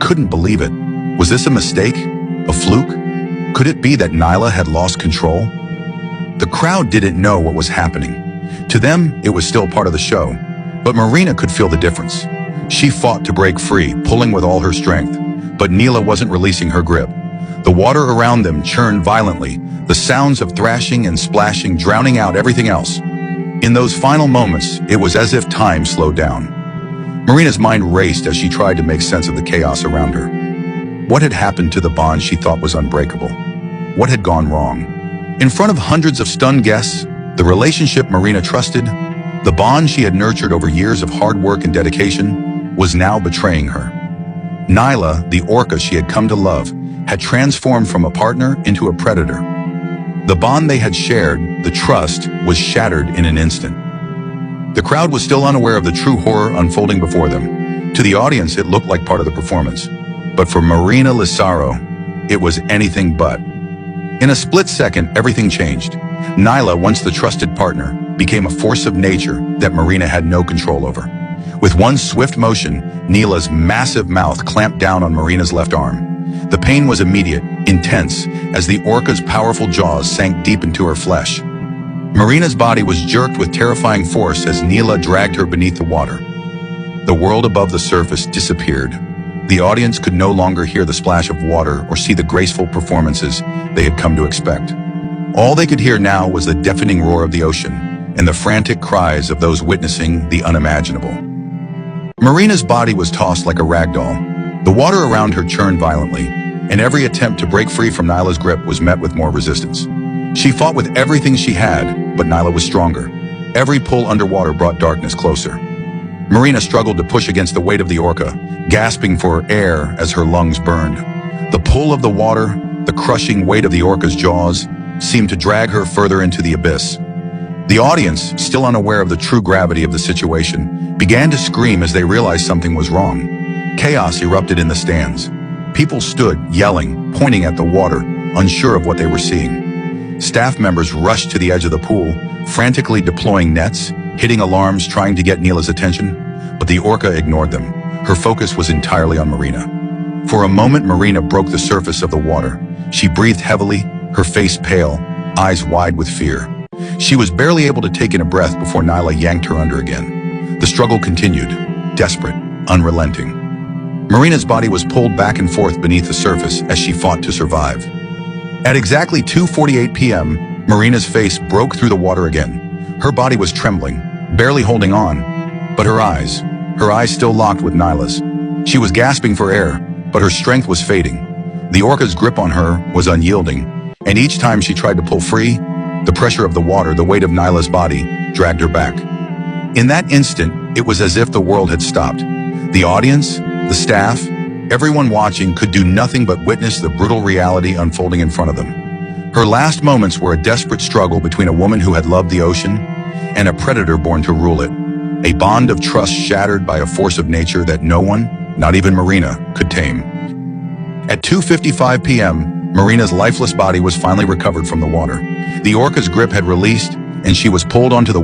couldn't believe it. Was this a mistake? A fluke? Could it be that Nyla had lost control? The crowd didn't know what was happening. To them, it was still part of the show. But Marina could feel the difference. She fought to break free, pulling with all her strength. But Nyla wasn't releasing her grip. The water around them churned violently, the sounds of thrashing and splashing drowning out everything else. In those final moments, it was as if time slowed down. Marina's mind raced as she tried to make sense of the chaos around her. What had happened to the bond she thought was unbreakable? What had gone wrong? In front of hundreds of stunned guests, the relationship Marina trusted, the bond she had nurtured over years of hard work and dedication, was now betraying her. Nyla, the orca she had come to love, had transformed from a partner into a predator. The bond they had shared, the trust, was shattered in an instant. The crowd was still unaware of the true horror unfolding before them. To the audience, it looked like part of the performance. But for Marina Lizarro, it was anything but. In a split second, everything changed. Nyla, once the trusted partner, became a force of nature that Marina had no control over. With one swift motion, Nyla's massive mouth clamped down on Marina's left arm. The pain was immediate, intense, as the orca's powerful jaws sank deep into her flesh. Marina's body was jerked with terrifying force as Nyla dragged her beneath the water. The world above the surface disappeared. The audience could no longer hear the splash of water or see the graceful performances they had come to expect. All they could hear now was the deafening roar of the ocean and the frantic cries of those witnessing the unimaginable. Marina's body was tossed like a rag doll. The water around her churned violently, and every attempt to break free from Nyla's grip was met with more resistance. She fought with everything she had, but Nyla was stronger. Every pull underwater brought darkness closer. Marina struggled to push against the weight of the orca, gasping for air as her lungs burned. The pull of the water, the crushing weight of the orca's jaws, seemed to drag her further into the abyss. The audience, still unaware of the true gravity of the situation, began to scream as they realized something was wrong. Chaos erupted in the stands. People stood, yelling, pointing at the water, unsure of what they were seeing. Staff members rushed to the edge of the pool, frantically deploying nets, hitting alarms trying to get Nyla's attention, but the orca ignored them. Her focus was entirely on Marina. For a moment, Marina broke the surface of the water. She breathed heavily, her face pale, eyes wide with fear. She was barely able to take in a breath before Nyla yanked her under again. The struggle continued, desperate, unrelenting. Marina's body was pulled back and forth beneath the surface as she fought to survive. At exactly 2:48 p.m., Marina's face broke through the water again. Her body was trembling, barely holding on, but her eyes still locked with Nyla's. She was gasping for air, but her strength was fading. The orca's grip on her was unyielding, and each time she tried to pull free, the pressure of the water, the weight of Nyla's body, dragged her back. In that instant, it was as if the world had stopped. The audience, the staff, everyone watching could do nothing but witness the brutal reality unfolding in front of them. Her last moments were a desperate struggle between a woman who had loved the ocean and a predator born to rule it. A bond of trust shattered by a force of nature that no one, not even Marina, could tame. At 2:55 p.m., Marina's lifeless body was finally recovered from the water. The orca's grip had released, and she was pulled onto the